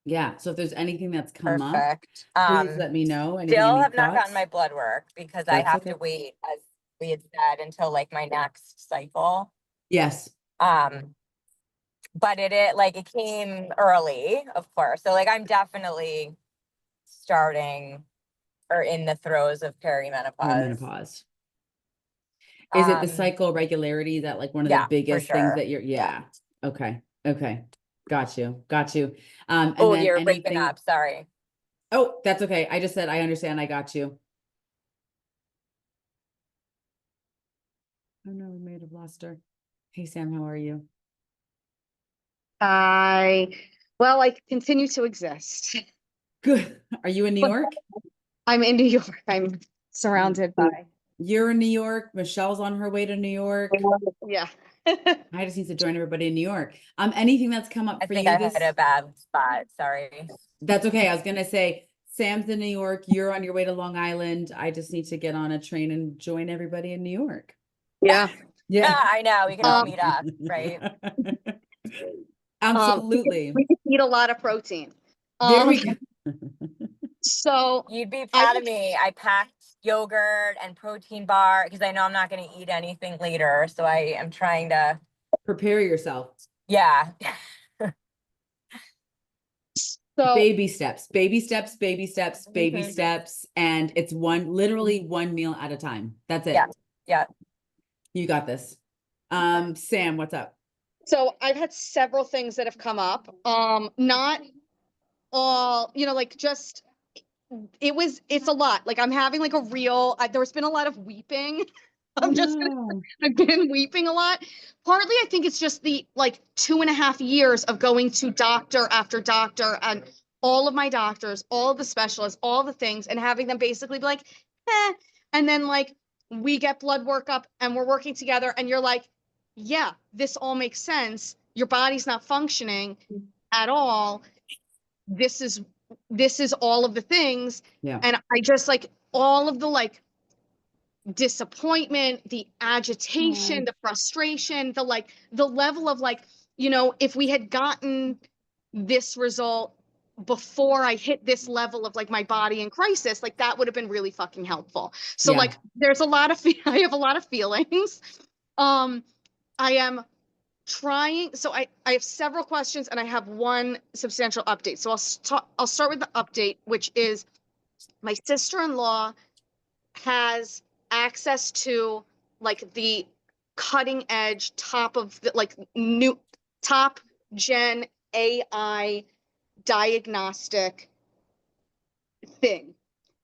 Yeah. So if there's anything that's come up, Perfect. please let me know. Anything, Still any have not gotten thoughts? my blood work because I That's have to okay. wait, as we had said, until like my next cycle. Yes. Um, but it came early, of course. So like I'm definitely starting or in the throes of perimenopause. Perimenopause. Is it the Um, cycle regularity that like one of the yeah, for biggest things sure. that you're, Yeah. yeah. Okay. Okay. Got you. Got you. And Oh, then you're breaking anything, up. Sorry. oh, that's okay. I just said, I understand. I got you. Oh no, we may have lost her. Hey, Sam, how are you? I, well, I continue to exist. Good. Are you in New But York? I'm in New York. I'm surrounded by. You're in New York. Michelle's on her way to New York. Yeah. I just need to join everybody in New York. Anything that's come I up for think you I hit a this, bad spot. Sorry. that's okay. I was gonna say, Sam's in New York, you're on your way to Long Island. I just need to get on a train and join everybody in New York. Yeah. Yeah. Yeah, I know. We can all meet up, right? Absolutely. We just eat a lot of protein. There Um, we go. so You'd be I proud of me. I packed yogurt and protein bar because I know I'm not going to eat anything later. So I am trying to, Prepare yourself. yeah. so Baby steps, baby steps, baby steps, baby Mhm. steps. And it's literally one meal at a time. That's Yeah. it. Yeah. You got this. Sam, what's up? so I've had several things that have come up. Not all, like just it's a lot. Like I'm having like a real there's been a lot of weeping. Oh I'm just gonna no. I've been weeping a lot. Partly I think it's just the like 2.5 years of going to doctor after doctor and all of my doctors, all of the specialists, all the things, and having them basically be like, eh. And then like we get blood work up and we're working together and you're like, yeah, this all makes sense. Your body's not functioning at all. This is all of the things. Yeah. And I just like all of the like disappointment, the agitation, Oh, the frustration, the level of like, if we had gotten this result before I hit this level of like my body in crisis, like that would have been really fucking helpful. So yeah. like there's a lot of I have a lot of feelings. Um I am trying, so I have several questions and I have one substantial update. So I'll start with the update, which is my sister-in-law has access to like the cutting edge top of the like new top gen AI diagnostic thing.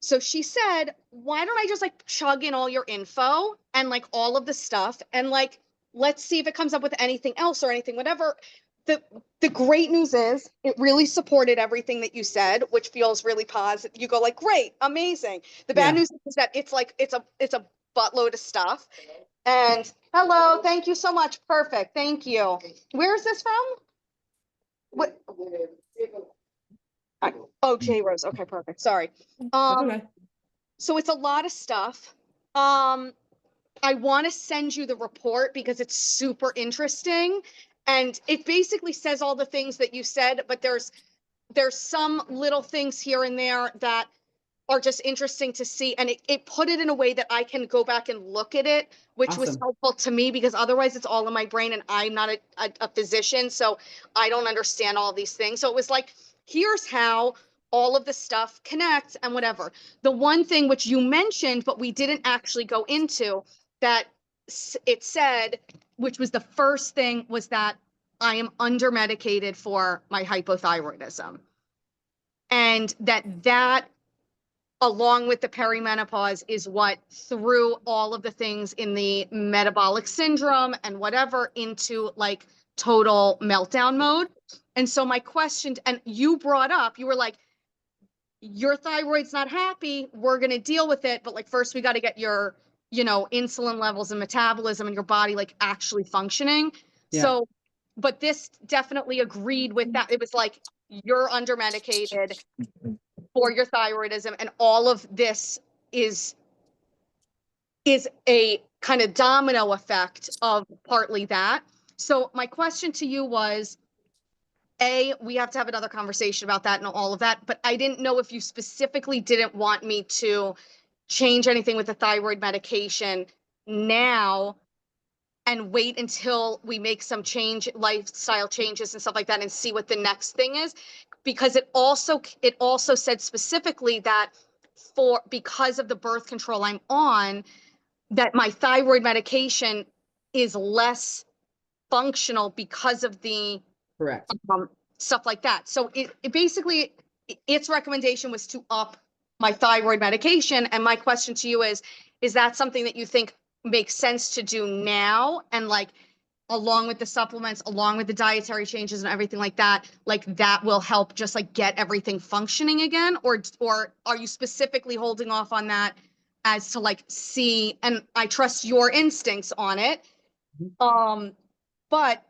So she said, why don't I just like chug in all your info and like all of the stuff and like let's see if it comes up with anything else or anything, whatever. The the great news is it really supported everything that you said, which feels really positive. You go like, great, amazing. The bad Yeah. news is that it's like it's a buttload of stuff. And hello, thank you so much. Perfect. Thank you. Where is this from? What? Oh, J Rose. Okay, perfect. Sorry. That's Um, okay. so it's a lot of stuff. Um, I want to send you the report because it's super interesting. And it basically says all the things that you said, but there's some little things here and there that are just interesting to see. And it put it in a way that I can go back and look at it, which was Awesome. helpful to me because otherwise it's all in my brain and I'm not a physician. So I don't understand all these things. So it was like, here's how all of the stuff connects and whatever. The one thing which you mentioned, but we didn't actually go into that it said, which was the first thing, was that I am under medicated for my hypothyroidism. And that along with the perimenopause is what threw all of the things in the metabolic syndrome and whatever into like total meltdown mode. And so my question, and you brought up, you were like, your thyroid's not happy, we're going to deal with it, but like first we got to get your insulin levels and metabolism and your body like actually functioning. Yeah. So but this definitely agreed with that. It was like you're under medicated for your thyroidism and all of this is a kind of domino effect of partly that. So my question to you was, we have to have another conversation about that and all of that, but I didn't know if you specifically didn't want me to change anything with the thyroid medication now and wait until we make some lifestyle changes and stuff like that and see what the next thing is. Because it also said specifically that because of the birth control I'm on, that my thyroid medication is less functional because of the Correct. stuff like that. So it basically, its recommendation was to up my thyroid medication. And my question to you is that something that you think makes sense to do now? And like, along with the supplements, along with the dietary changes and everything like that will help just like get everything functioning again? Or are you specifically holding off on that as to like see, and I trust your instincts on it. But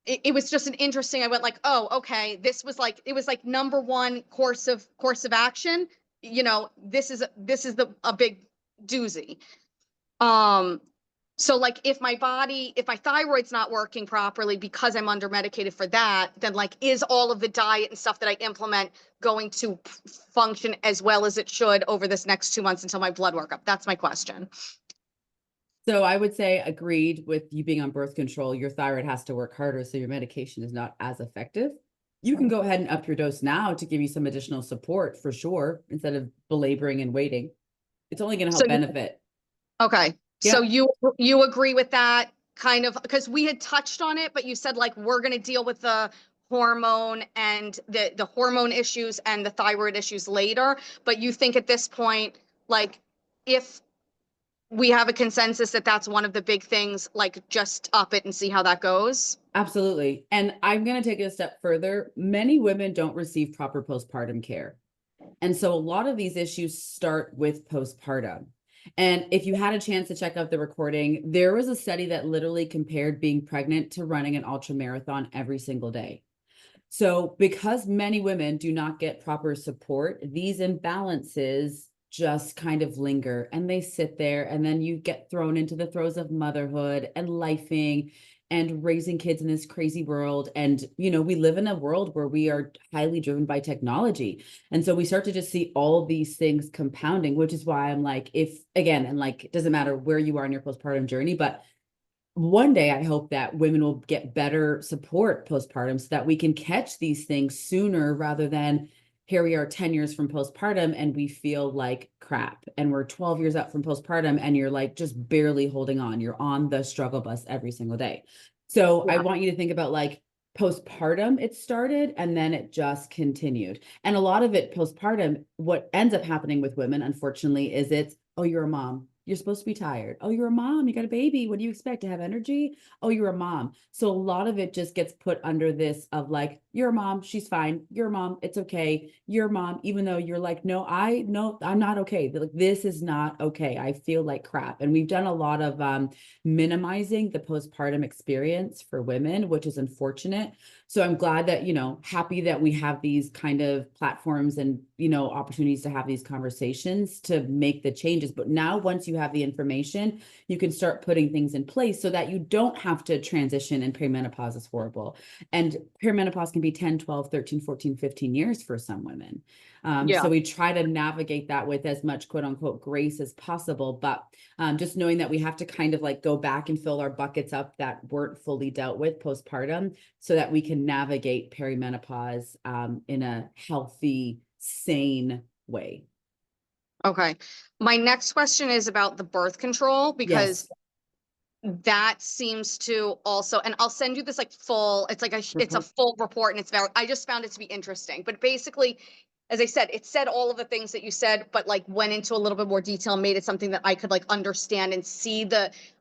it was just an interesting, I went like, oh, okay, it was like number one course of action. You know, this is a big doozy. So like if my thyroid's not working properly because I'm under medicated for that, then like, is all of the diet and stuff that I implement going to function as well as it should over this next 2 months until my blood workup? That's my question. So I would say agreed with you being on birth control, your thyroid has to work harder, so your medication is not as effective. You can go ahead and up your dose now to give you some additional support for sure, instead of belaboring and waiting. It's only going to help benefit. Okay. Yeah. So you agree with that kind of, because we had touched on it, but you said like, we're going to deal with the hormone and the hormone issues and the thyroid issues later. But you think at this point, like if we have a consensus that that's one of the big things, like just up it and see how that goes. Absolutely. And I'm going to take it a step further. Many women don't receive proper postpartum care. And so a lot of these issues start with postpartum. And if you had a chance to check out the recording, there was a study that literally compared being pregnant to running an ultra marathon every single day. So because many women do not get proper support, these imbalances just kind of linger and they sit there, and then you get thrown into the throes of motherhood and lifing and raising kids in this crazy world. And, you know, we live in a world where we are highly driven by technology. And so we start to just see all these things compounding, which is why I'm like, if again, and like, it doesn't matter where you are in your postpartum journey, but one day I hope that women will get better support postpartum so that we can catch these things sooner, rather than here we are 10 years from postpartum and we feel like crap, and we're 12 years out from postpartum and you're like just barely holding on. You're on the struggle bus every single day. So I want you to think about like postpartum, it started and then it just continued. And a lot of it postpartum, what ends up happening with women, unfortunately, is it's, oh, you're a mom. You're supposed to be tired. Oh, you're a mom. You got a baby. What do you expect, to have energy? Oh, you're a mom. So a lot of it just gets put under this of like, you're a mom. She's fine. You're a mom. It's okay. You're a mom, even though you're like, no, I'm not okay. Like, this is not okay. I feel like crap. And we've done a lot of minimizing the postpartum experience for women, which is unfortunate. So I'm glad that, happy that we have these kind of platforms and, opportunities to have these conversations to make the changes. But now, once you have the information, you can start putting things in place so that you don't have to transition, and perimenopause is horrible. And perimenopause can be 10, 12, 13, 14, 15 years for some women. So we try to navigate that with as much quote unquote grace as possible. But just knowing that we have to kind of like go back and fill our buckets up that weren't fully dealt with postpartum, so that we can navigate perimenopause in a healthy, sane way. Okay. My next question is about the birth control, because that seems to also, and I'll send you this like full, it's like it's a full report, and it's very, I just found it to be interesting. But basically, as I said, it said all of the things that you said, but like went into a little bit more detail, made it something that I could like understand and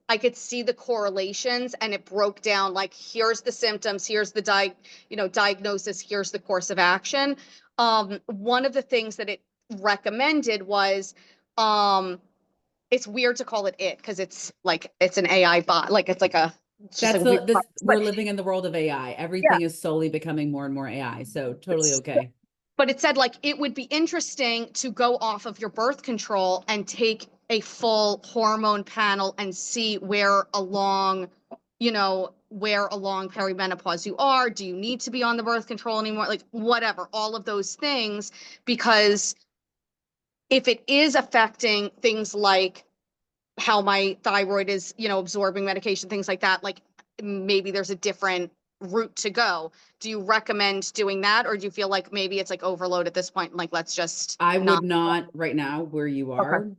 I could see the correlations, and it broke down like, here's the symptoms, here's the diagnosis, here's the course of action. One of the things that it recommended was, it's weird to call it because it's an AI bot, like it's like a, we're living in the world of AI. Everything is slowly becoming more and more AI. So totally okay. But it said like, it would be interesting to go off of your birth control and take a full hormone panel and see where along, you know, where along perimenopause you are. Do you need to be on the birth control anymore? Like whatever, all of those things, because if it is affecting things like how my thyroid is, you know, absorbing medication, things like that, like maybe there's a different route to go. Do you recommend doing that, or do you feel like maybe it's like overload at this point and like let's just I not? would not right now where you are.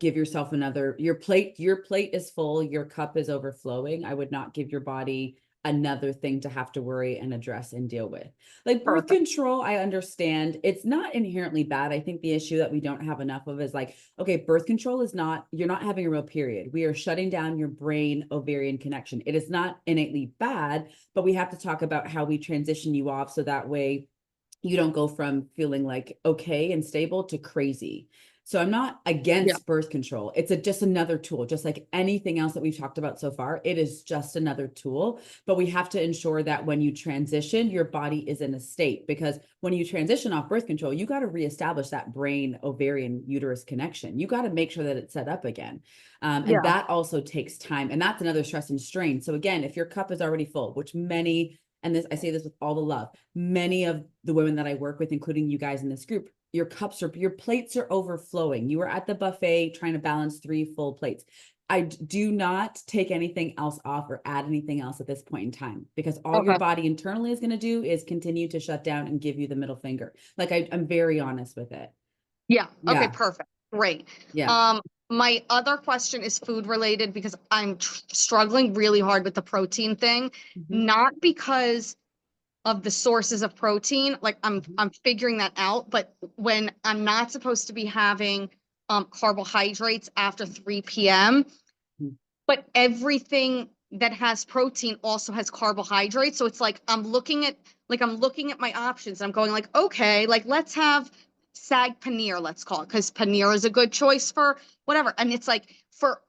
Give yourself another, your plate is full, your cup is overflowing. I would not give your body another thing to have to worry and address and deal with. Like birth control, I understand it's not inherently bad. I think the issue that we don't have enough of is like, okay, birth control is not, you're not having a real period. We are shutting down your brain ovarian connection. It is not innately bad, but we have to talk about how we transition you off so that way you don't go from feeling like okay and stable to crazy. So I'm not against birth control. It's just another tool, just like anything else that we've talked about so far. It is just another tool, but we have to ensure that when you transition, your body is in a state, because when you transition off birth control, you got to reestablish that brain ovarian uterus connection. You got to make sure that it's set up again. And that also takes time. And that's another stress and strain. So again, if your cup is already full, which many, and this, I say this with all the love, many of the women that I work with, including you guys in this group, your plates are overflowing. You are at the buffet trying to balance 3 full plates. I do not take anything else off or add anything else at this point in time, because all your body internally is going to do is continue to shut down and give you the middle finger. Like I'm very honest with it. Yeah. Okay. Perfect. Great. Yeah. My other question is food related, because I'm struggling really hard with the protein thing, not because of the sources of protein. Like I'm figuring that out, but when I'm not supposed to be having carbohydrates after 3 p.m., but everything that has protein also has carbohydrates. So it's like I'm looking at my options. And I'm going like, okay, like let's have sag paneer, let's call it, because paneer is a good choice for whatever. And it's like for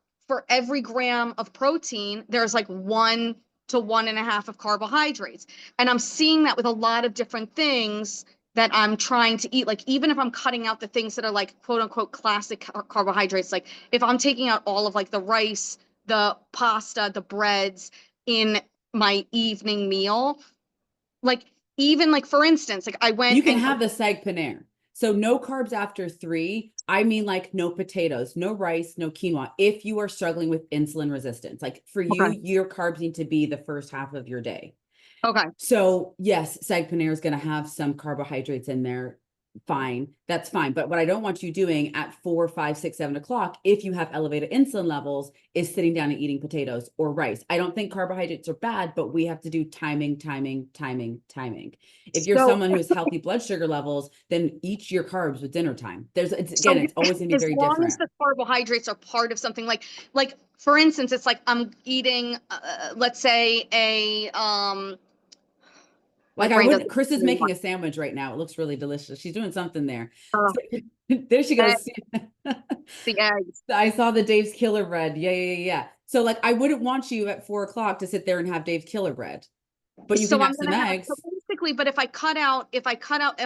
every gram of protein, there's like 1 to 1.5 of carbohydrates. And I'm seeing that with a lot of different things that I'm trying to eat. Like even if I'm cutting out the things that are like quote unquote classic carbohydrates, like if I'm taking out all of like the rice, the pasta, the breads in my evening meal, like even like for instance, like I went, you can have the sag paneer. So no carbs after 3. I mean, like no potatoes, no rice, no quinoa. If you are struggling with insulin resistance, like for you, your carbs need to be the first half of your day. Okay. So yes, sag paneer is going to have some carbohydrates in there. Fine. That's fine. But what I don't want you doing at 4, 5, 6, 7 o'clock, if you have elevated insulin levels, is sitting down and eating potatoes or rice. I don't think carbohydrates are bad, but we have to do timing. If you're someone who has healthy blood sugar levels, then eat your carbs with dinner time. It's always going to be very different. As long as the carbohydrates are part of something, like for instance, it's like I'm eating, let's say like I wouldn't, Chris is making a sandwich right now. It looks really delicious. She's doing something there. So, there she goes. The eggs. I saw the Dave's Killer Bread. Yeah. So like, I wouldn't want you at 4 o'clock to sit there and have Dave's Killer Bread, but you can have some eggs. So basically, but if I cut out,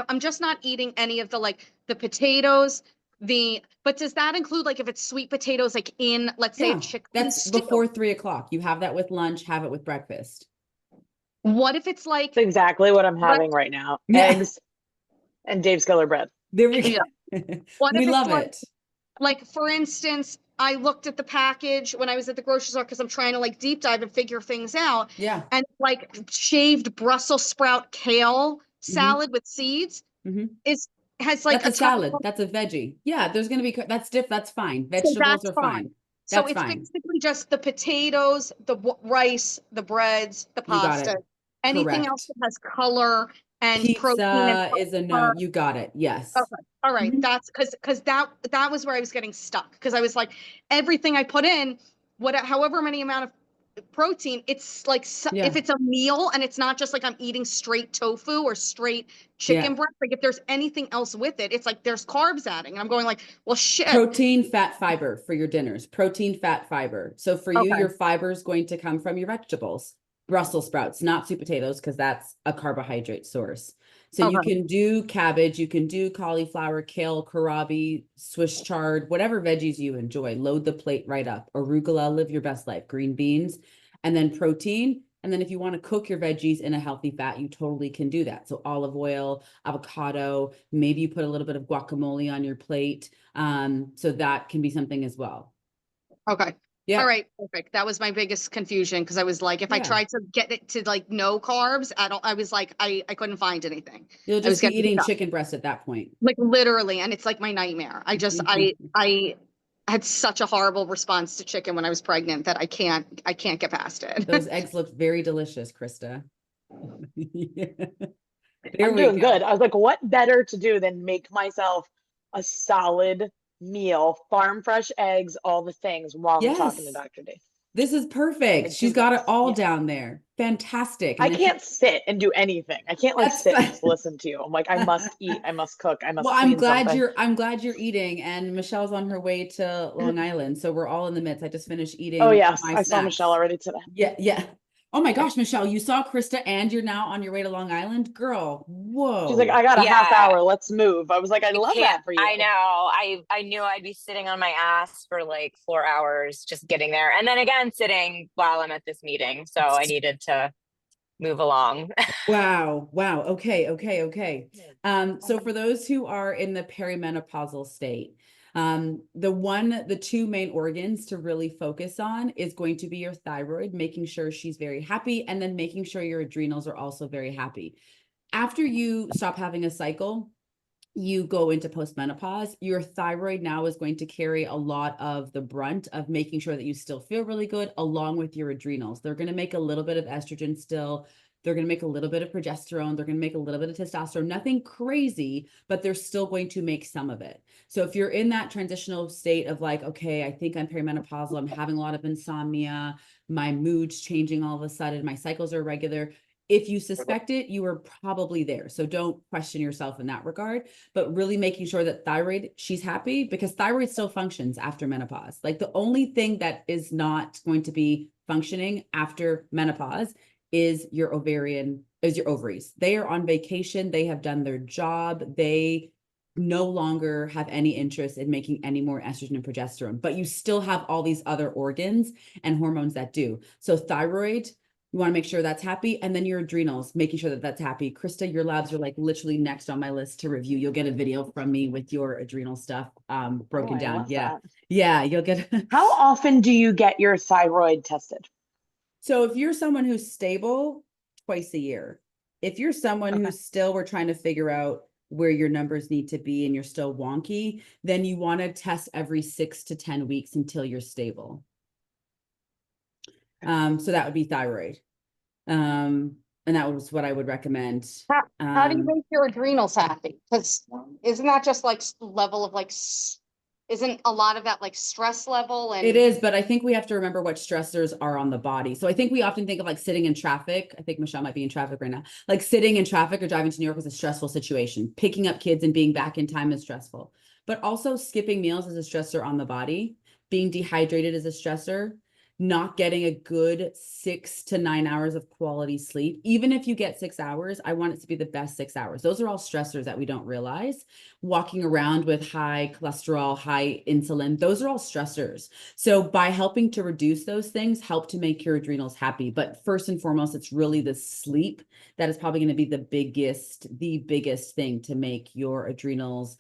I'm just not eating any of the like the potatoes. But does that include like if it's sweet potatoes, like in, let's say, a chicken that's stew? Before 3 o'clock. You have that with lunch, have it with breakfast. What if it's like That's exactly what I'm having right now? Eggs and Dave's Killer Bread. There we go. We love it. Like for instance, I looked at the package when I was at the grocery store because I'm trying to like deep dive and figure things out. Yeah. And like shaved Brussels sprout kale salad with seeds has like that's a salad. That's a veggie. Yeah, there's going to be, that's fine. Vegetables are fine. So it's basically just the potatoes, the rice, the breads, the pasta. Anything else that has color and pizza protein is a no. You got it. Yes. Okay. All right. That's because that was where I was getting stuck, because I was like, everything I put in, however many amount of protein, it's like if it's a meal and it's not just like I'm eating straight tofu or straight chicken breast, like if there's anything else with it, it's like there's carbs adding. And I'm going like, well, shit. Protein, fat, fiber for your dinners. Protein, fat, fiber. So for you, your fiber is going to come from your vegetables. Brussels sprouts, not sweet potatoes, because that's a carbohydrate source. So you can do cabbage, you can do cauliflower, kale, kohlrabi, Swiss chard, whatever veggies you enjoy. Load the plate right up. Arugula, live your best life. Green beans. and then protein. And then if you want to cook your veggies in a healthy fat, you totally can do that. So olive oil, avocado, maybe you put a little bit of guacamole on your plate. So that can be something as well. Okay. Yeah. All right. Perfect. That was my biggest confusion because I was like, if I Yeah. tried to get it to like no carbs, I was like, I couldn't find anything. You'll I was just be getting eating stuck. chicken breast at that point. Like literally, and it's like my nightmare. I had such a horrible response to chicken when I was pregnant that I can't get past it. Those eggs look very delicious, Krista. Yeah. There I'm we doing go. good. I was like, what better to do than make myself a solid meal, farm fresh eggs, all the things while I'm talking to Yes. Dr. D. This is perfect. I do She's got it this. all Yeah. down there. Fantastic. And I then can't sit and do anything. I can't like That's sit and fine. just listen to you. I'm like, I must eat, I must cook, I must Well, clean something. I'm glad you're eating, and Michelle's on her way to Long Island, so we're all in the midst. I just finished Oh eating yes, my I saw snacks. Michelle already today. Yeah, yeah. Oh my gosh, Michelle, you saw Krista and you're now on your way to Long Island? Girl, She's like, whoa. I got a half Yeah. hour, let's move. I was like, I love can't, that for you. I know. I knew I'd be sitting on my ass for like 4 hours just getting there. And then again, sitting while I'm at this meeting. So I needed to move along. Wow. Wow. Okay. So for those who are in the perimenopausal state, the two main organs to really focus on is going to be your thyroid, making sure she's very happy, and then making sure your adrenals are also very happy. After you stop having a cycle, you go into postmenopause, your thyroid now is going to carry a lot of the brunt of making sure that you still feel really good, along with your adrenals. They're going to make a little bit of estrogen still. They're going to make a little bit of progesterone. They're going to make a little bit of testosterone, nothing crazy, but they're still going to make some of it. So if you're in that transitional state of like, okay, I think I'm perimenopausal, I'm having a lot of insomnia, my mood's changing all of a sudden, my cycles are irregular. If you suspect it, you are probably there. So don't question yourself in that regard, but really making sure that thyroid, she's happy, because thyroid still functions after menopause. Like the only thing that is not going to be functioning after menopause is your ovaries. They are on vacation. They have done their job. They no longer have any interest in making any more estrogen and progesterone, but you still have all these other organs and hormones that do. So thyroid, you want to make sure that's happy. And then your adrenals, making sure that that's happy. Krista, your labs are like literally next on my list to review. You'll get a video from me with your adrenal stuff broken I down. love Yeah. that. Yeah. You'll get. How often do you get your thyroid tested? So if you're someone who's stable, twice a year. If you're someone Okay. who's still, we're trying to figure out where your numbers need to be and you're still wonky, then you want to test every 6 to 10 weeks until you're stable. So that would be thyroid. And that was what I would recommend. How do you make your adrenals happy? Because isn't that just like level of like, isn't a lot of that like stress level? And It is, but I think we have to remember what stressors are on the body. So I think we often think of like sitting in traffic. I think Michelle might be in traffic right now. Like sitting in traffic or driving to New York was a stressful situation. Picking up kids and being back in time is stressful. But also skipping meals is a stressor on the body. Being dehydrated is a stressor. Not getting a good 6 to 9 hours of quality sleep. Even if you get 6 hours, I want it to be the best 6 hours. Those are all stressors that we don't realize. Walking around with high cholesterol, high insulin, those are all stressors. So by helping to reduce those things, help to make your adrenals happy. But first and foremost, it's really the sleep that is probably going to be the biggest thing to make your adrenals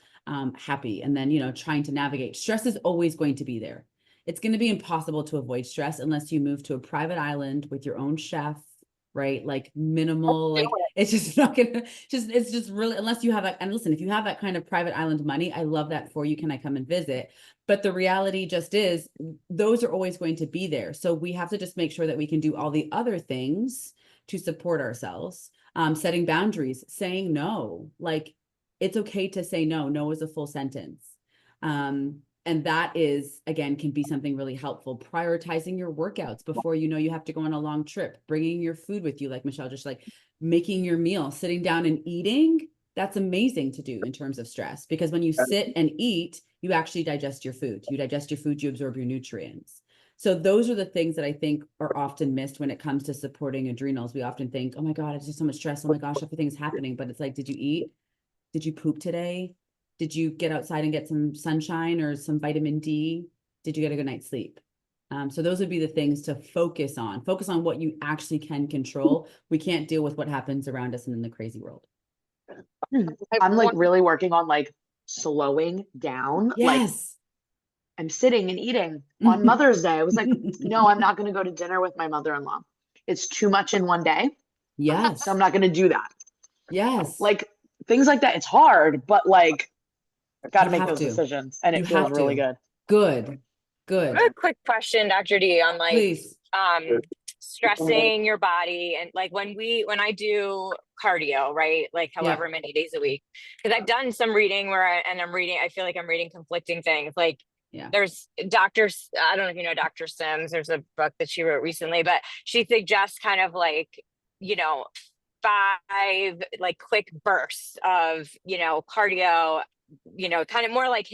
happy. And then, trying to navigate. Stress is always going to be there. It's going to be impossible to avoid stress unless you move to a private island with your own chef, right? Like minimal, like it's just not gonna, it's just really, unless you have that. And listen, if you have that kind of private island money, I love that for you. Can I come and visit? But the reality just is those are always going to be there. So we have to just make sure that we can do all the other things to support ourselves, setting boundaries, saying no. Like it's okay to say no. No is a full sentence. And that is, again, can be something really helpful. Prioritizing your workouts before you have to go on a long trip, bringing your food with you, like Michelle, just like making your meal, sitting down and eating. That's amazing to do in terms of stress, because when you sit and eat, you actually digest your food. You digest your food, you absorb your nutrients. So those are the things that I think are often missed when it comes to supporting adrenals. We often think, oh my God, it's just so much stress. Oh my gosh, everything's happening. But it's like, did you eat? Did you poop today? Did you get outside and get some sunshine or some vitamin D? Did you get a good night's sleep? So those would be the things to focus on. Focus on what you actually can control. We can't deal with what happens around us and in the crazy world. I'm like really working on like slowing down. Like Yes. I'm sitting and eating on Mother's Day. I was like, no, I'm not going to go to dinner with my mother-in-law. It's too much in one day. Yes. So I'm not going to do that. Yes. Like things like that. It's hard, but like I got to You make have those to. decisions and You it feels have really to. good. Good. Good. I have a quick question, Dr. D, on like Please. stressing your body and like when I do cardio, right? Like however many days a week. Because I've done some reading I feel like I'm reading conflicting things. Like there's doctors, I don't know if you know Dr. Sims, there's a book that she wrote recently, but she suggests kind of like, 5 like quick bursts of, cardio, kind of more like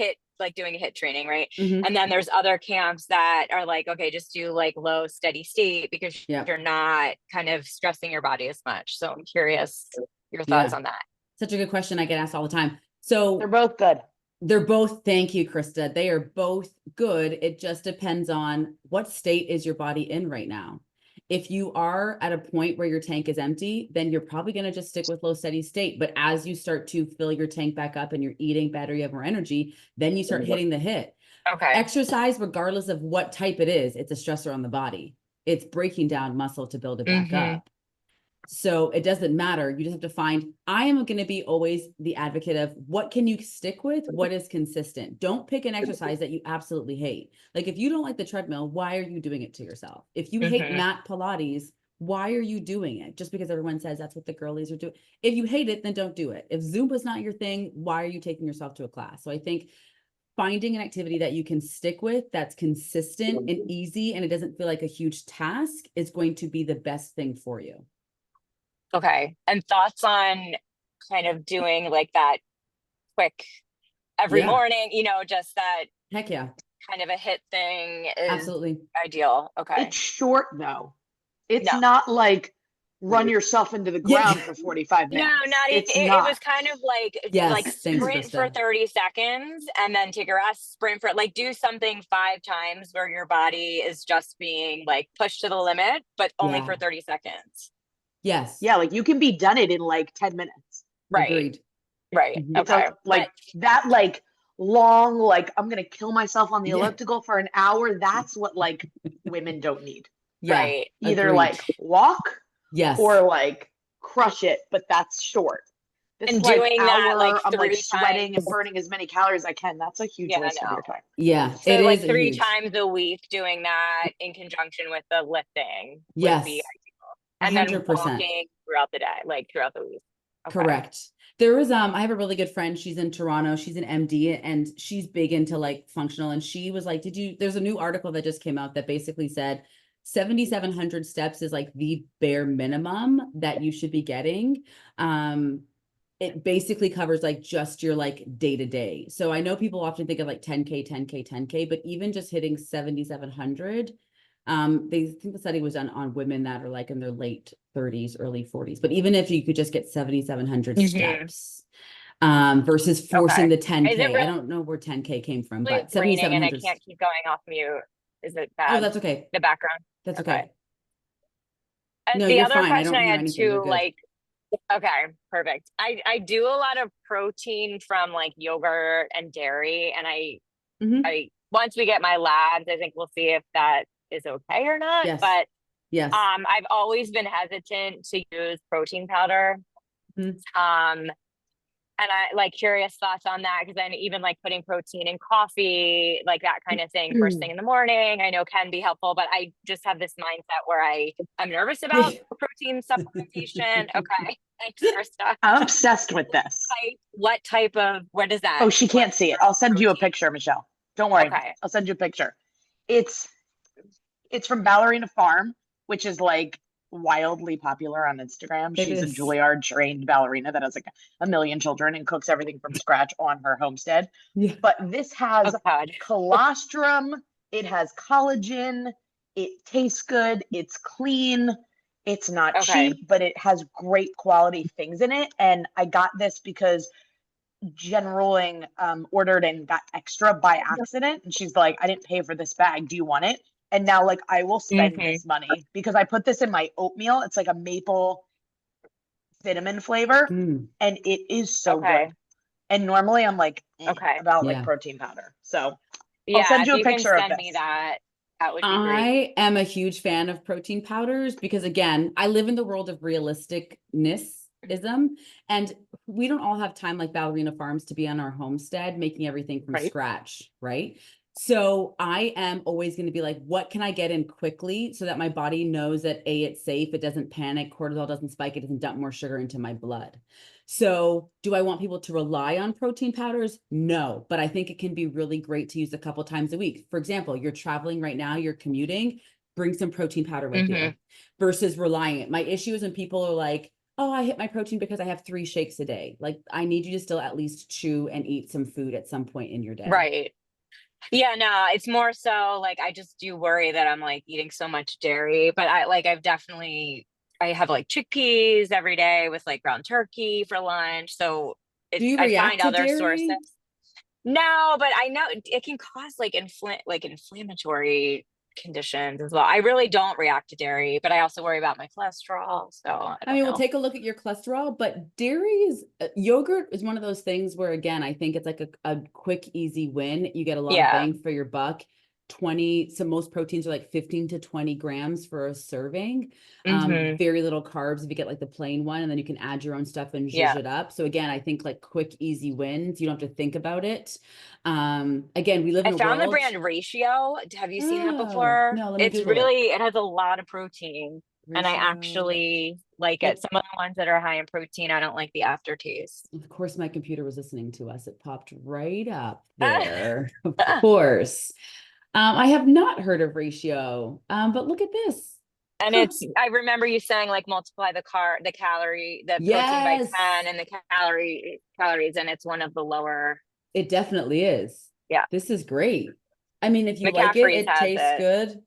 doing a hit training, right? Mhm. And then there's other camps that are like, okay, just do like low steady state because you're not kind of stressing your body as much. So I'm curious your thoughts on that. Such a good question. I get asked all the time. So They're both good. they're both, thank you, Krista. They are both good. It just depends on what state is your body in right now. If you are at a point where your tank is empty, then you're probably going to just stick with low steady state. But as you start to fill your tank back up and you're eating better, you have more energy, then you start hitting the hit. Okay. Exercise, regardless of what type it is, it's a stressor on the body. It's breaking down muscle to build it back up. So it doesn't matter. You just have to find, I am going to be always the advocate of what can you stick with? What is consistent? Don't pick an exercise that you absolutely hate. Like if you don't like the treadmill, why are you doing it to yourself? If you hate mat Pilates, why are you doing it? Just because everyone says that's what the girlies are doing. If you hate it, then don't do it. If Zumba's not your thing, why are you taking yourself to a class? So I think finding an activity that you can stick with, that's consistent and easy, and it doesn't feel like a huge task is going to be the best thing for you. Okay. And thoughts on kind of doing like that quick every morning, just that Heck yeah. kind of a hit thing is Absolutely ideal. Okay. It's short though. It's not like run yourself into the ground for 45 minutes. No, not even. It was kind of like sprint for 30 seconds and then take a rest, sprint for like do something 5 times where your body is just being like pushed to the limit, but only for 30 seconds. Yes. Yeah, like you can be done it in like 10 minutes. Right. Agreed. Right. Okay. Like that, like long, like I'm gonna kill myself on the elliptical for an hour. That's what like women don't need. Right. Either like walk or like crush it, but that's short. This and like doing hour, that like I'm like 3 sweating times. and burning as many calories as I can. That's a huge waste of your time. Yeah. So it like is 3 times a week doing that in conjunction with the lifting would be ideal. And 100%. then walking throughout the day, like throughout the week. Okay. Correct. There was I have a really good friend, she's in Toronto, she's an MD and she's big into like functional, and she was like, there's a new article that just came out that basically said 7,700 steps is like the bare minimum that you should be getting. It basically covers like just your like day to day. So I know people often think of like 10K, 10K, 10K, but even just hitting 7,700, they think the study was done on women that are like in their late 30s, early 40s. But even if you could just get 7,700 steps, versus forcing the 10K. I don't know where 10K came from, but 7,700. And I can't keep going off mute. Is it bad? Oh, that's okay. The background. That's okay. And No, the you're other fine. I question don't I hear had anything. You're too, good. like, okay, perfect. I do a lot of protein from like yogurt and dairy, and I once we get my labs, I think we'll see if that is okay or not. Yes. But yes, I've always been hesitant to use protein powder. And I like curious thoughts on that, because then even like putting protein in coffee, like that kind of thing, first thing in the morning, I know can be helpful, but I just have this mindset where I'm nervous about protein supplementation. Okay. Thanks, Krista. I'm obsessed with this. What is that? Oh, she can't see it. I'll send you a picture, Michelle. Don't worry. Okay. I'll send you a picture. It's from Ballerina Farm, which is like wildly popular on Instagram. She's a Juilliard trained ballerina that has like a million children and cooks everything from scratch on her homestead. Yeah. But this has colostrum, it has collagen, it tastes good, it's clean, it's not cheap, but it has great quality things in it. And I got this because Jen Rowling ordered and got extra by accident. And she's like, I didn't pay for this bag. Do you want it? And now like I will spend Mhm. this money because I put this in my oatmeal. It's like a maple cinnamon flavor Mm, and it is so Okay. good. And normally I'm like Okay. about like yeah. protein powder. So I'll Yeah, send if you a you can picture of send me this. that would be great. I am a huge fan of protein powders because again, I live in the world of realisticnism, and we don't all have time like Ballerina Farms to be on our homestead making everything from Right. scratch, right? So I am always going to be like, what can I get in quickly so that my body knows that A, it's safe, it doesn't panic, cortisol doesn't spike, it doesn't dump more sugar into my blood. So do I want people to rely on protein powders? No, but I think it can be really great to use a couple times a week. For example, you're traveling right now, you're commuting, bring some protein powder with you versus relying it. My issue is when people are like, oh, I hit my protein because I have 3 shakes a day. Like I need you to still at least chew and eat some food at some point in your day. Right. Yeah, no, it's more so like I just do worry that I'm like eating so much dairy, but I have like chickpeas every day with like ground turkey for lunch. So Do you I find react to other sources. dairy? No, but I know it can cause like inflammatory conditions as well. I really don't react to dairy, but I also worry about my cholesterol. So I I don't mean, we'll know. take a look at your cholesterol, but dairy is yogurt is one of those things where, again, I think it's like a quick, easy win. You get a lot of Yeah. bang for your buck. So most proteins are like 15 to 20 grams for a serving. Hmm. Very little carbs if you get like the plain one, and then you can add your own stuff and zhuzh Yeah. it up. So again, I think like quick, easy wins. You don't have to think about it. Again, we live I in a found the world. brand Ratio. Have you seen that Oh, before? no, let me It's Google it. really, it has a lot of protein and I Ratio. actually like it. Yep. Some of the ones that are high in protein, I don't like the aftertaste. Of course, my computer was listening to us. It popped right up there. Of course. I have not heard of ratio, but look at this. And Huh. I remember you saying like multiply the protein by Yes, 10 and the calories, and it's one of the lower. it definitely is. Yeah. This is great. I mean, if you like it, McCaffrey's it has tastes it. good.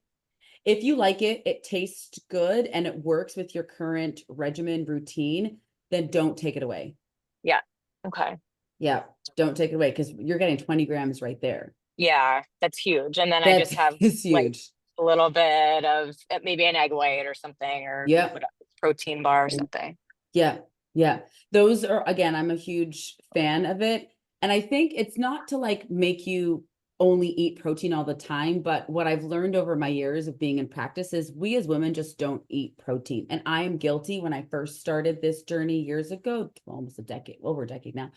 If you like it, it tastes good and it works with your current regimen routine, then don't take it away. Yeah. Okay. Yeah, don't take it away because you're getting 20 grams right there. Yeah, that's huge. And then I That just have is like huge. a little bit of maybe an egg white or something, or Yep. whatever, protein bar or something. Yeah. Yeah. Those are, again, I'm a huge fan of it. And I think it's not to like make you only eat protein all the time, but what I've learned over my years of being in practice is we as women just don't eat protein. And I am guilty. When I first started this journey years ago, almost a decade, over a decade now,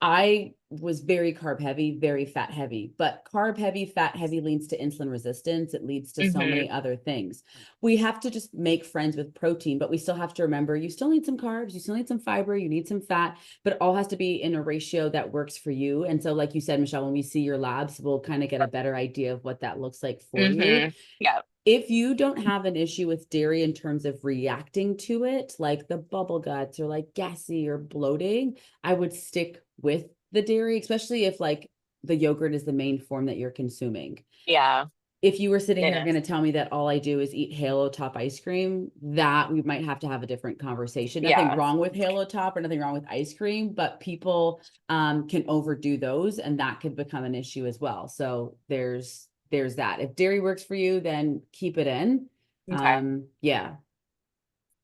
I was very carb heavy, very fat heavy, but carb heavy, fat heavy leads to insulin resistance. It leads to so many other things. We have to just make friends with protein, but we still have to remember you still need some carbs, you still need some fiber, you need some fat, but it all has to be in a ratio that works for you. And so, like you said, Michelle, when we see your labs, we'll kind of get a better idea of what that looks like for you. Yeah. If you don't have an issue with dairy in terms of reacting to it, like the bubble guts or like gassy or bloating, I would stick with the dairy, especially if like the yogurt is the main form that you're consuming. Yeah. If you were sitting It here is. going to tell me that all I do is eat Halo Top ice cream, that we might have to have a different conversation. Nothing Yeah. wrong with Halo Top or nothing wrong with ice cream, but people can overdo those and that could become an issue as well. So there's that. If dairy works for you, then keep it in. Okay. Yeah.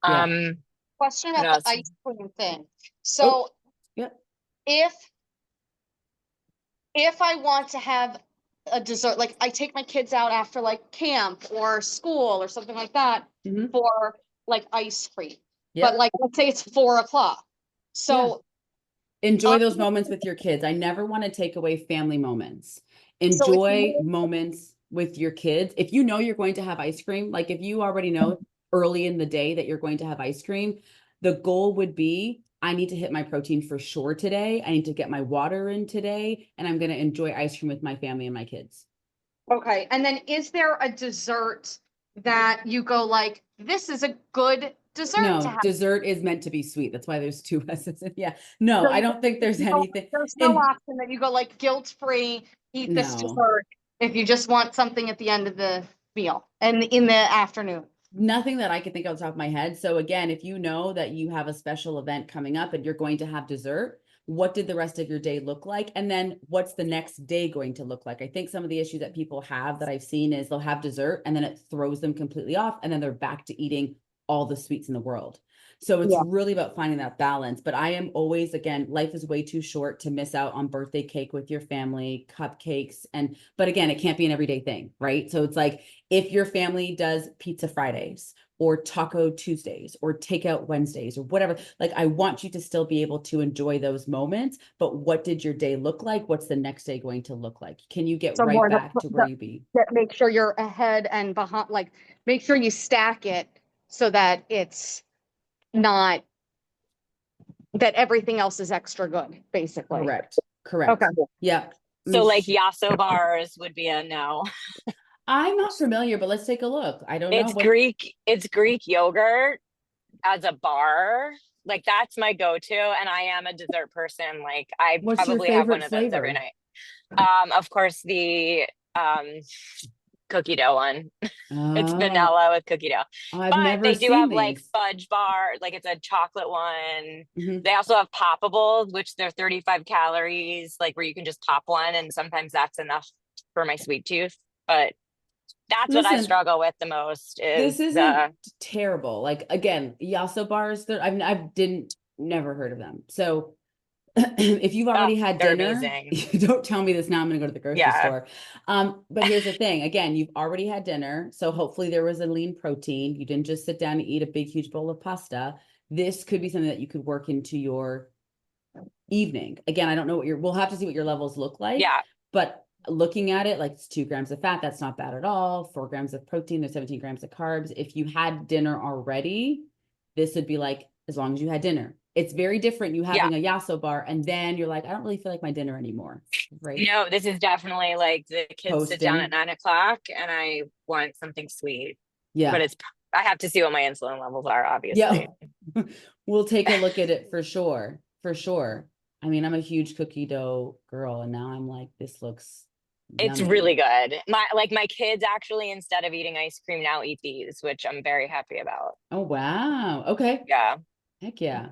Yeah. Question What about the else? ice cream thing. Oh, So yep. if I want to have a dessert, like I take my kids out after like camp or school or something like that Mhm. for like ice cream. Yep. But like let's say it's 4 o'clock. So Enjoy those moments with your kids. I never want to take away family moments. Enjoy moments with your kids. If you know you're going to have ice cream, like if you already know early in the day that you're going to have ice cream, the goal would be, I need to hit my protein for sure today. I need to get my water in today, and I'm going to enjoy ice cream with my family and my kids. Okay. And then is there a dessert that you go like, this is a good dessert to No, have? dessert is meant to be sweet. That's why there's 2 S's. Yeah. No, I don't think there's anything. There's no option that you go like guilt-free, eat this No. dessert if you just want something at the end of the meal and in the afternoon. Nothing that I could think of off the top of my head. So again, if you know that you have a special event coming up and you're going to have dessert, what did the rest of your day look like? And then what's the next day going to look like? I think some of the issues that people have that I've seen is they'll have dessert and then it throws them completely off. And then they're back to eating all the sweets in the world. So it's really about finding that balance. But I am always, again, life is way too short to miss out on birthday cake with your family, cupcakes. But again, it can't be an everyday thing, right? So it's like, if your family does pizza Fridays or taco Tuesdays or takeout Wednesdays or whatever, like, I want you to still be able to enjoy those moments. But what did your day look like? What's the next day going to look like? Can you get right back to where you be? Make sure you're ahead and behind, like, make sure you stack it so that it's not that everything else is extra good, basically. Correct. Okay. Yeah. So like yasso bars would be a no. I'm not familiar, but let's take a look. I don't know. It's Greek yogurt as a bar. Like, that's my go-to. And I am a dessert person. Like, I What's probably your have one favorite of those every flavor? night. Of course, the cookie dough one. It's Oh, vanilla with cookie dough. I've But never they do seen have like these. fudge bar, like it's a chocolate one. Mhm. They also have poppables, which they're 35 calories, like where you can just pop one, and sometimes that's enough for my sweet tooth. But that's what I Listen, struggle with the most this is isn't terrible. Like, again, yasso bars, never heard of them. So if you've already had they're dinner, amazing. don't tell me this now. I'm going to go to the grocery Yeah. store. But here's the thing. Again, you've already had dinner. So hopefully there was a lean protein. You didn't just sit down and eat a big, huge bowl of pasta. This could be something that you could work into your evening. Again, I don't know we'll have to see what your levels look like. Yeah. But looking at it, like, it's 2 grams of fat. That's not bad at all. 4 grams of protein. There's 17 grams of carbs. If you had dinner already, this would be like, as long as you had dinner. It's very different. You having a yasso bar and then you're like, I don't really feel like my dinner anymore. Right. No, this is definitely like the kids sit down at 9 o'clock and I want something sweet. Yeah. But I have to see what my insulin levels are, obviously. Yeah. We'll take a look at it for sure. For sure. I mean, I'm a huge cookie dough girl, and now I'm like, this looks It's yummy. really good. My kids actually, instead of eating ice cream, now eat these, which I'm very happy about. Oh, wow. Okay. Yeah. Heck yeah.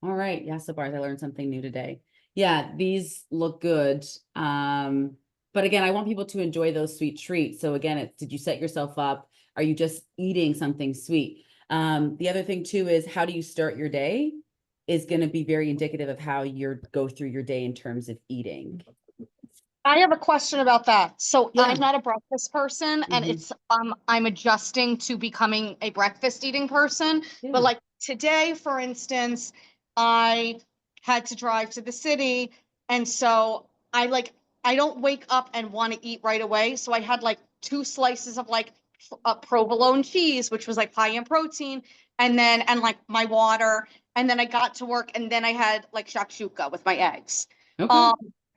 All right. Yassa bars. I learned something new today. Yeah, these look good. But again, I want people to enjoy those sweet treats. So again, did you set yourself up? Are you just eating something sweet? The other thing too is, how do you start your day is going to be very indicative of how you go through your day in terms of eating. I have a question about that. So Yeah. I'm not a breakfast person, and it's I'm adjusting to becoming a breakfast eating person. Yeah. But like today, for instance, I had to drive to the city, and so I don't wake up and want to eat right away. So I had like 2 slices of like a provolone cheese, which was like high in protein, and like my water, and then I got to work, and then I had like shakshuka with my eggs. Okay.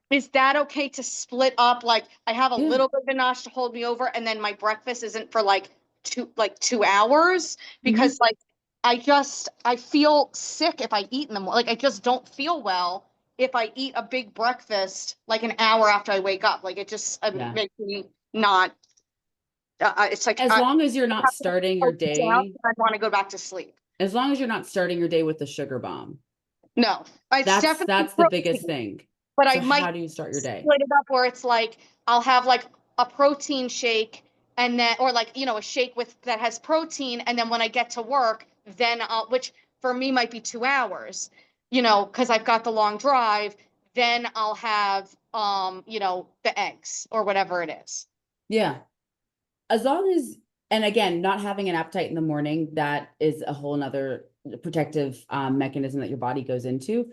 Is that okay to split up? Like, I have a little bit of ganache to hold me over, and then my breakfast isn't for like 2 hours, because like I feel sick if I eat in the morning. Like, I just don't feel well if I eat a big breakfast like an hour after I wake up. Like, it just makes me not. It's like, as long as you're not starting your day, I want to go back to sleep. As long as you're not starting your day with the sugar bomb. No, that's the biggest thing. But so I might how do you start your day? Split it up where it's like, I'll have like a protein shake, and then, or like, a shake that has protein. And then when I get to work, then which for me might be 2 hours, cause I've got the long drive, then I'll have, the eggs or whatever it is. Yeah. As long as, and again, not having an appetite in the morning, that is a whole nother protective mechanism that your body goes into.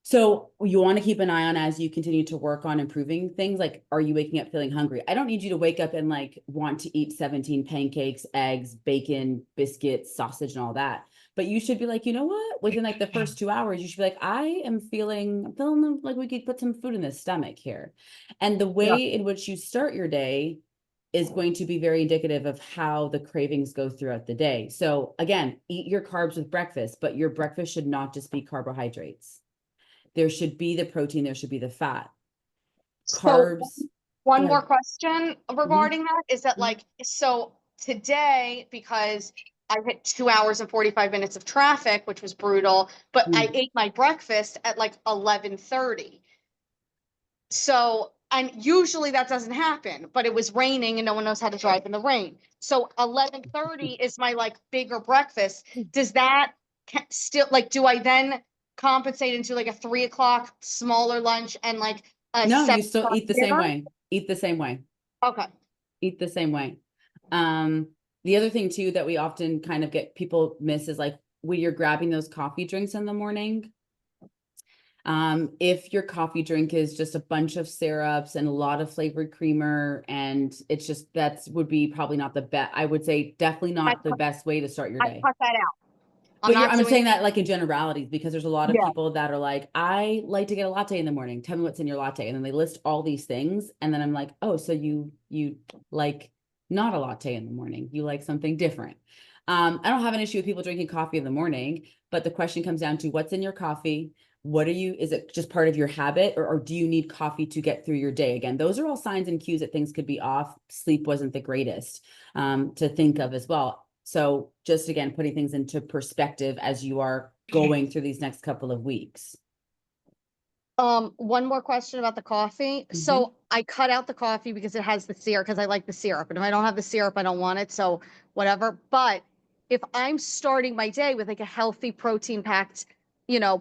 So you want to keep an eye on, as you continue to work on improving things, like, are you waking up feeling hungry? I don't need you to wake up and like want to eat 17 pancakes, eggs, bacon, biscuits, sausage, and all that. But you should be like, you know what? Within like the first 2 hours, you should be like, I'm feeling like we could put some food in the stomach here. And the way in which you start your day is going to be very indicative of how the cravings go throughout the day. So again, eat your carbs with breakfast, but your breakfast should not just be carbohydrates. There should be the protein, there should be the fat. Carbs. So one more question regarding that is that, like, so today, because I hit 2 hours and 45 minutes of traffic, which was brutal, but I ate my breakfast at like 11:30. So, and usually that doesn't happen, but it was raining and no one knows how to drive in the rain. So 11:30 is my like bigger breakfast. Does that still like, do I then compensate into like a 3 o'clock smaller lunch and like a No, you 7 still o'clock eat the same dinner? way. Eat the same way. Okay. Eat the same way. The other thing too that we often kind of get people miss is like when you're grabbing those coffee drinks in the morning. If your coffee drink is just a bunch of syrups and a lot of flavored creamer, and it's just, would be probably not the best. I would say definitely not the best way to start your I day. cut that out. But not I'm doing saying that like in generalities, because there's a lot of Yeah. people that are like, I like to get a latte in the morning. Tell me what's in your latte. And then they list all these things. And then I'm like, oh, so you like not a latte in the morning. You like something different. I don't have an issue with people drinking coffee in the morning, but the question comes down to what's in your coffee. Is it just part of your habit, or do you need coffee to get through your day? Again, those are all signs and cues that things could be off. Sleep wasn't the greatest to think of as well. So just again, putting things into perspective as you are going through these next couple of weeks. One more question about the coffee. So I cut out the coffee because it has the syrup, because I like the syrup. And if I don't have the syrup, I don't want it. So whatever. But if I'm starting my day with like a healthy protein packed,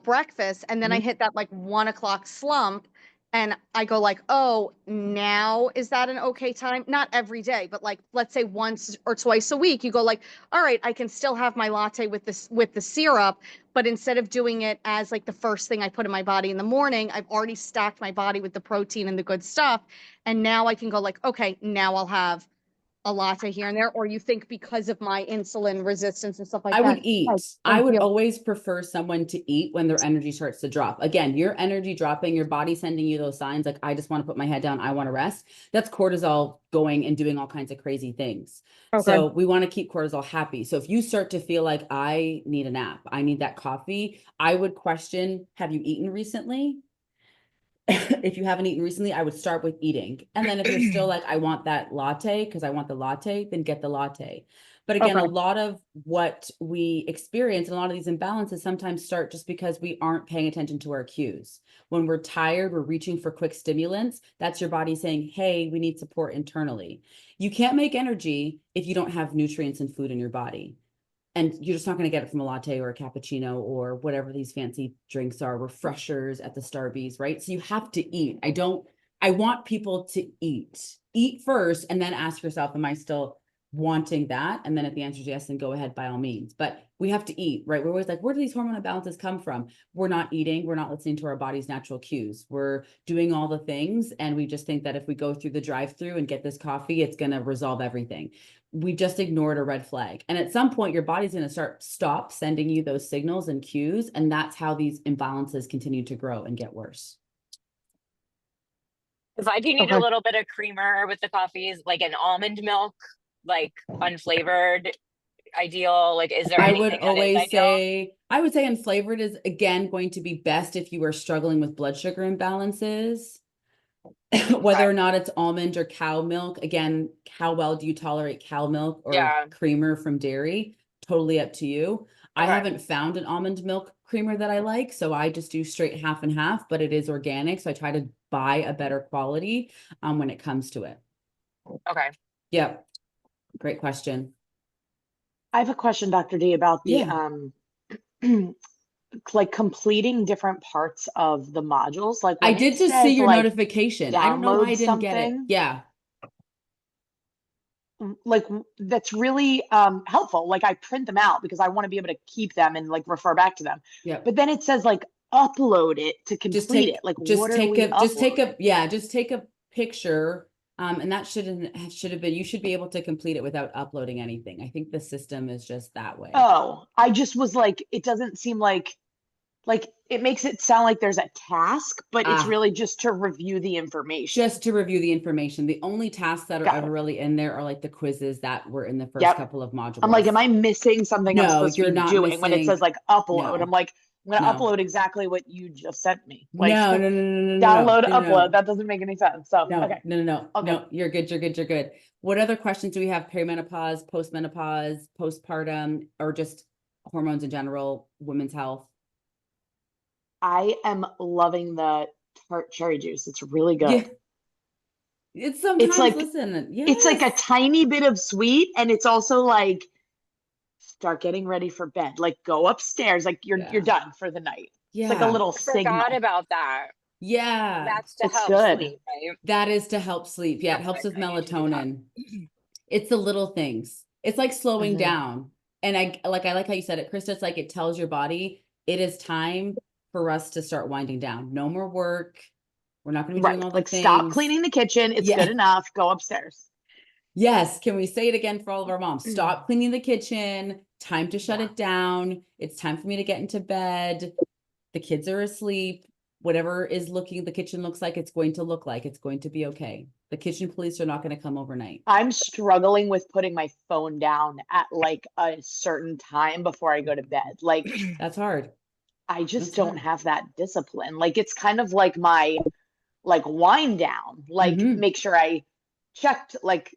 breakfast, and then I hit that like 1 o'clock slump and I go like, oh, now is that an okay time? Not every day, but like, let's say once or twice a week, you go like, all right, I can still have my latte with the syrup, but instead of doing it as like the first thing I put in my body in the morning, I've already stacked my body with the protein and the good stuff. And now I can go like, okay, now I'll have a latte here and there. Or you think because of my insulin resistance and stuff like I that? would eat. I would always prefer someone to eat when their energy starts to drop. Again, your energy dropping, your body sending you those signs like, I just want to put my head down, I want to rest. That's cortisol going and doing all kinds of crazy things. Okay. So we want to keep cortisol happy. So if you start to feel like I need a nap, I need that coffee, I would question, have you eaten recently? If you haven't eaten recently, I would start with eating. And then if you're still like, I want that latte because I want the latte, then get the latte. But again, a lot of what we experience and a lot of these imbalances sometimes start just because we aren't paying attention to our cues. When we're tired, we're reaching for quick stimulants. That's your body saying, hey, we need support internally. You can't make energy if you don't have nutrients and food in your body. And you're just not going to get it from a latte or a cappuccino or whatever these fancy drinks are, refreshers at the Starbucks, right? So you have to eat. I want people to eat first and then ask yourself, am I still wanting that? And then if the answer is yes, then go ahead by all means. But we have to eat, right? We're always like, where do these hormone imbalances come from? We're not eating. We're not listening to our body's natural cues. We're doing all the things. And we just think that if we go through the drive-through and get this coffee, it's going to resolve everything. We just ignored a red flag. And at some point, your body's going to stop sending you those signals and cues. And that's how these imbalances continue to grow and get worse. If I do need a little bit of creamer with the coffees, like an almond milk, like unflavored, ideal? Like, is there anything that is ideal? I would say unflavored is again going to be best if you are struggling with blood sugar imbalances. Whether or not it's almond or cow milk, again, how well do you tolerate cow milk or creamer from dairy? Totally up to you. I haven't found an almond milk creamer that I like, so I just do straight half and half, but it is organic, so I try to buy a better quality when it comes to it. Okay. Yep. Great question. I have a question, Dr. D, about the like completing different parts of the modules. Like I did just see your notification. I don't know why I didn't get it. Yeah. Like that's really helpful. Like I print them out because I want to be able to keep them and like refer back to them. Yeah. But then it says like upload it to complete it. Like just take a picture. And that should have been, you should be able to complete it without uploading anything. I think the system is just that way. Oh, I just was like, it doesn't seem like it makes it sound like there's a task, but it's really just to review the information. Just to review the information. The only tasks that are ever really in there are like the quizzes that were in the first couple of modules. I'm like, am I missing something I'm supposed to be doing when it says like upload? I'm like, I'm gonna No. upload exactly what you just sent me. No, Download, no, upload. no. That doesn't make any sense. So No, okay. no. Okay. You're good. You're good. What other questions do we have? Perimenopause, postmenopause, postpartum, or just hormones in general, women's health? I am loving the tart cherry juice. It's really good. Yeah. It's sometimes, It's like listen, it's like a yes. tiny bit of sweet, and it's also like start getting ready for bed. Like go upstairs, like you're Yeah. done for the night. It's like a Yeah. little I forgot signal. about that. Yeah. That's to It's help good. sleep, right? That is to help sleep. Yeah, it Yep, helps with I need to do that. melatonin. It's the little things. It's like slowing Mhm. down. And I like how you said it, Krista. It's like it tells your body it is time for us to start winding down. No more work. We're not going to be doing all Right. the Like stop things. cleaning the kitchen. It's Yeah. good enough. Go upstairs. Yes. Can we say it again for all of our moms? Stop cleaning the kitchen. Time to shut Yeah. it down. It's time for me to get into bed. The kids are asleep. Whatever is looking, the kitchen looks like it's going to look like. It's going to be okay. The kitchen police are not going to come overnight. I'm struggling with putting my phone down at like a certain time before I go to bed. Like That's hard. I just That's don't hard. have that discipline. Like it's kind of like my like wind down. Like make sure I checked like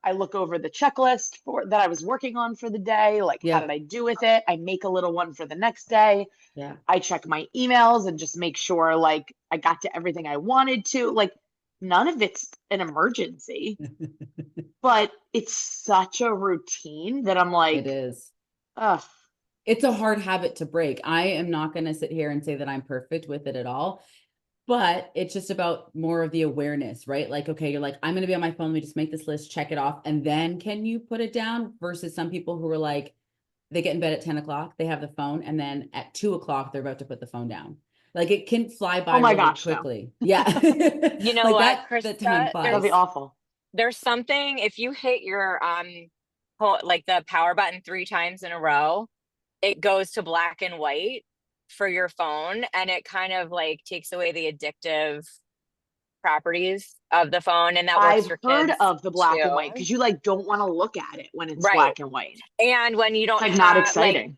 I look over the checklist for that I was working on for the day. Like how Yeah. did I do with it? I make a little one for the next day. Yeah. I check my emails and just make sure like I got to everything I wanted to. Like none of it's an emergency, but it's such a routine that I'm It like, is. ugh. It's a hard habit to break. I am not going to sit here and say that I'm perfect with it at all, but it's just about more of the awareness, right? Like, okay, you're like, I'm going to be on my phone. Let me just make this list, check it off. And then can you put it down versus some people who are like, they get in bed at 10 o'clock, they have the phone. And then at 2 o'clock, they're about to put the phone down. Like it can fly by Oh my really gosh, no. quickly. Yeah. You know Like what, that, Krista? the time That'll be flies. awful. There's something, if you hit your like the power button 3 times in a row, it goes to black and white for your phone, and it kind of like takes away the addictive properties of the phone, and that works I've for heard kids of the black and white too. because you like don't want to look at it when it's Right. black and white. And when you It's don't like have not like exciting.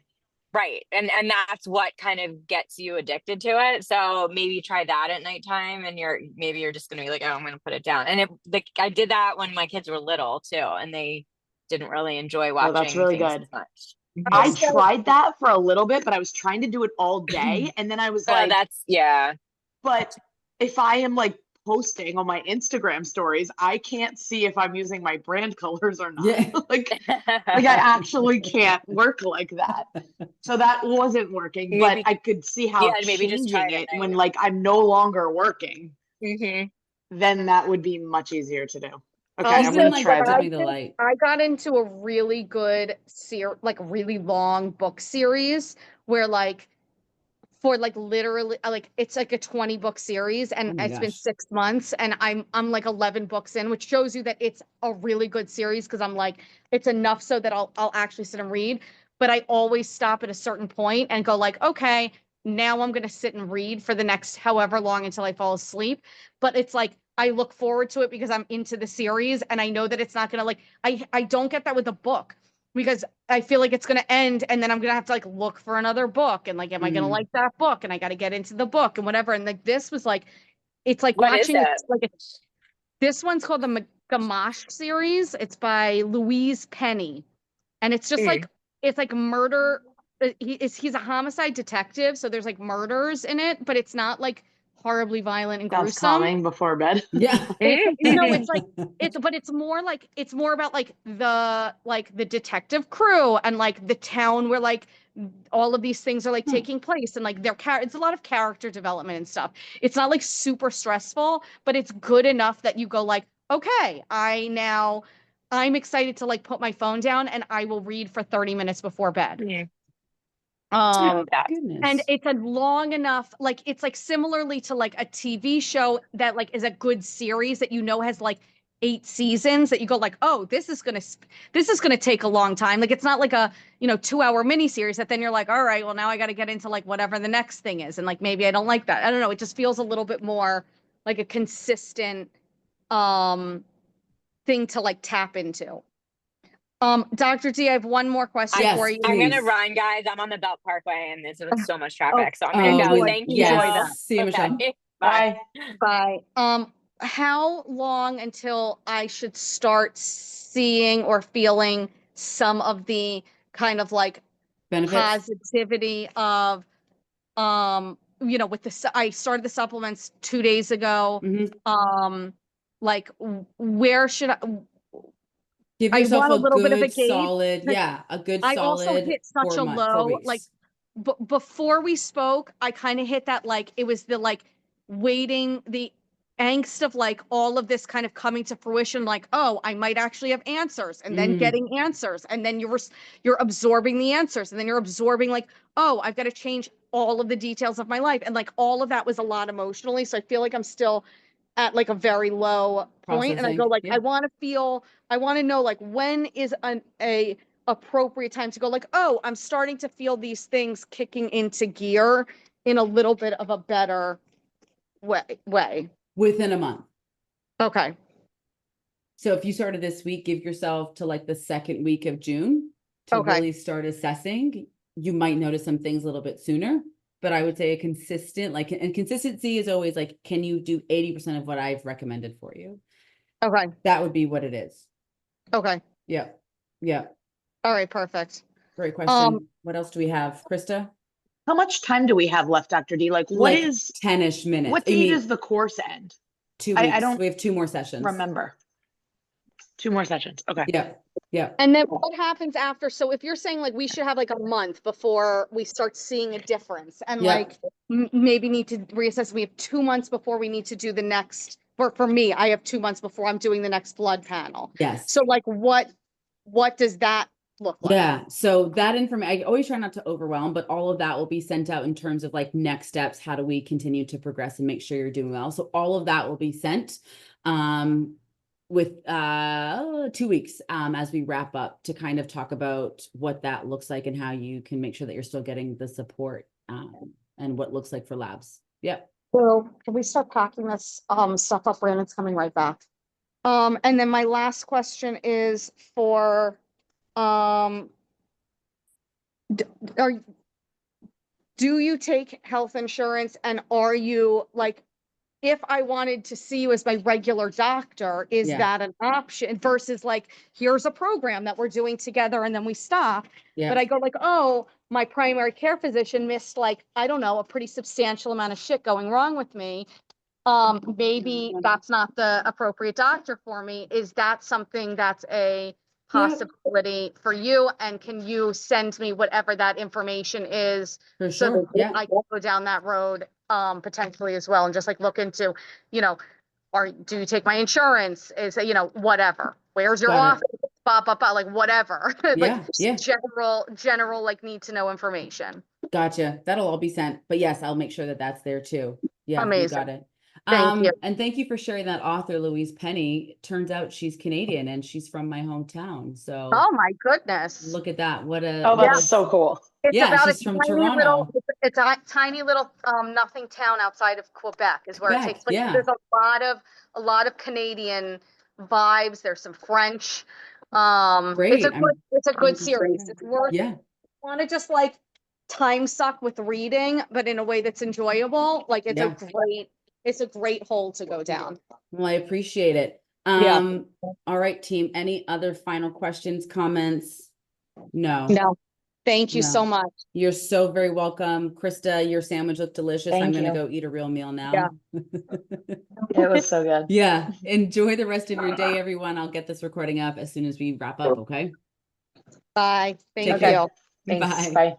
right, and that's what kind of gets you addicted to it. So maybe try that at nighttime, and you're just gonna be like, oh, I'm gonna put it down. And I did that when my kids were little too, and they didn't really enjoy Oh, that's watching really things good. as much. I Also, tried that for a little bit, but I was trying to do it all day. And then I was Oh, like, that's yeah. but if I am like posting on my Instagram stories, I can't see if I'm using my brand colors or not. Yeah. like I actually can't work like that. So that wasn't working, but Maybe I could see how yeah, maybe just try changing it it at when night. like I'm no longer working, Mm-hmm. then that would be much easier to do. Okay, I'm also, Even gonna like try that. dimming the light. I got into a really good like really long book series where like for like literally like it's like a 20 book series and Oh my it's been gosh. 6 months and I'm like 11 books in, which shows you that it's a really good series because I'm like it's enough so that I'll actually sit and read. But I always stop at a certain point and go like, okay, now I'm gonna sit and read for the next however long until I fall asleep. But it's like I look forward to it because I'm into the series and I know that it's not gonna like I don't get that with a book because I feel like it's going to end and then I'm going to have to like look for another book and like, am I going to like that book? And I got to get into the book and whatever. And like, this was like, it's like What is watching it? like this one's called the Gamache series. It's by Louise Penny. And it's just like, it's like murder. He's a homicide detective. So there's like murders in it, but it's not like horribly violent and Sounds gruesome. calming before bed. Yeah. It's like but it's more like it's more about like the detective crew and like the town where like all of these things are like taking place and like it's a lot of character development and stuff. It's not like super stressful, but it's good enough that you go like, okay, I'm excited to like put my phone down and I will read for 30 minutes before bed. That. Goodness. And it's a long enough, like it's like similarly to like a TV show that like is a good series that you know has like 8 seasons that you go like, oh, this is gonna take a long time. Like it's not like a 2-hour miniseries that then you're like, all right, well now I got to get into like whatever the next thing is, and like maybe I don't like that. I don't know. It just feels a little bit more like a consistent thing to like tap into. Dr. D, I have one more question Yes, for you. I'm gonna please. run, guys. I'm on the Belt Parkway and there's so much traffic. So I'm Oh, gonna go. Enjoy, Thank yes. you. that. See you, Michelle. Okay. Bye. Bye. Bye. How long until I should start seeing or feeling some of the kind of like Benefits? positivity of, with I started the supplements 2 days ago. Mhm. Like where should Give I yourself want a a little bit of a good gauge? solid, 'Cause yeah, a good I also solid hit such a 4 low, like, weeks. before we spoke, I kind of hit that, like, it was the, like, waiting, the angst of, like, all of this kind of coming to fruition, like, oh, I might actually have answers, and then Mm, getting answers, and then you're absorbing the answers, and then you're absorbing, like, oh, I've got to change all of the details of my life, and, like, all of that was a lot emotionally, so I feel like I'm still at, like, a very low point, and I go, processing, like, yeah. I want to know, like, when is a appropriate time to go, like, oh, I'm starting to feel these things kicking into gear in a little bit of a better way. Within a month. Okay. So if you started this week, give yourself to like the second week of June to Okay. really start assessing. You might notice some things a little bit sooner, but I would say a consistent, like, and consistency is always like, can you do 80% of what I've recommended for you? Okay. That would be what it is. Okay. Yeah. Yeah. All right. Perfect. Great question. What else do we have? Krista? How much time do we have left, Dr. D? Like, Like 10-ish minutes. what day does the course end? 2 weeks. I don't We have 2 more sessions. remember. 2 more sessions. Okay. Yeah. Yeah. And then what happens after? So if you're saying like we should have like a month before we start seeing a difference and Yeah. like maybe need to reassess, we have 2 months before we need to do the next, for me, I have 2 months before I'm doing the next blood panel. Yes. So like what does that look like? Yeah. So that information, I always try not to overwhelm, but all of that will be sent out in terms of like next steps. How do we continue to progress and make sure you're doing well? So all of that will be sent with 2 weeks as we wrap up to kind of talk about what that looks like and how you can make sure that you're still getting the support and what it looks like for labs. Yep. So can we start packing this stuff up? Brandon's coming right back. And then my last question is for do you take health insurance, and are you like, if I wanted to see you as my regular doctor, is Yeah. that an option versus like, here's a program that we're doing together and then we stop. Yeah. But I go like, oh, my primary care physician missed like, I don't know, a pretty substantial amount of shit going wrong with me. Maybe that's not the appropriate doctor for me. Is that something that's a possibility for you? And can you send me whatever that information is For so sure. that Yeah. I can go down that road potentially as well, and just like look into, do you take my insurance? Is whatever. Where's your Got office? Blah, blah, blah, like whatever. Yeah. Like Yeah. general like need to know information. Gotcha. That'll all be sent. But yes, I'll make sure that that's there too. Yeah, you Amazing. got it. Thank you. And thank you for sharing that author, Louise Penny. Turns out she's Canadian and she's from my hometown. So Oh my goodness. look at that. What a Oh, what that's a- so cool. It's Yeah, about she's a from tiny little, Toronto. it's a tiny little nothing town outside of Quebec is where it Quebec, takes place. yeah. There's a lot of Canadian vibes. There's some French. Great. It's a good I'm series. excited. It's worth, Yeah. want to just like time suck with reading, but in a way that's enjoyable. Like Yeah. it's a great hole to go down. Well, I appreciate it. Yeah. All right, team. Any other final questions, comments? No. No. Thank you No. so much. You're so very welcome. Krista, your sandwich looked delicious. I'm Thank gonna you. go eat a real meal now. Yeah. It was so good. Yeah. Enjoy the rest of your day, everyone. I'll get this recording up as soon as we wrap up, okay? Bye. Thank Take you. care. Thanks. Bye. Bye.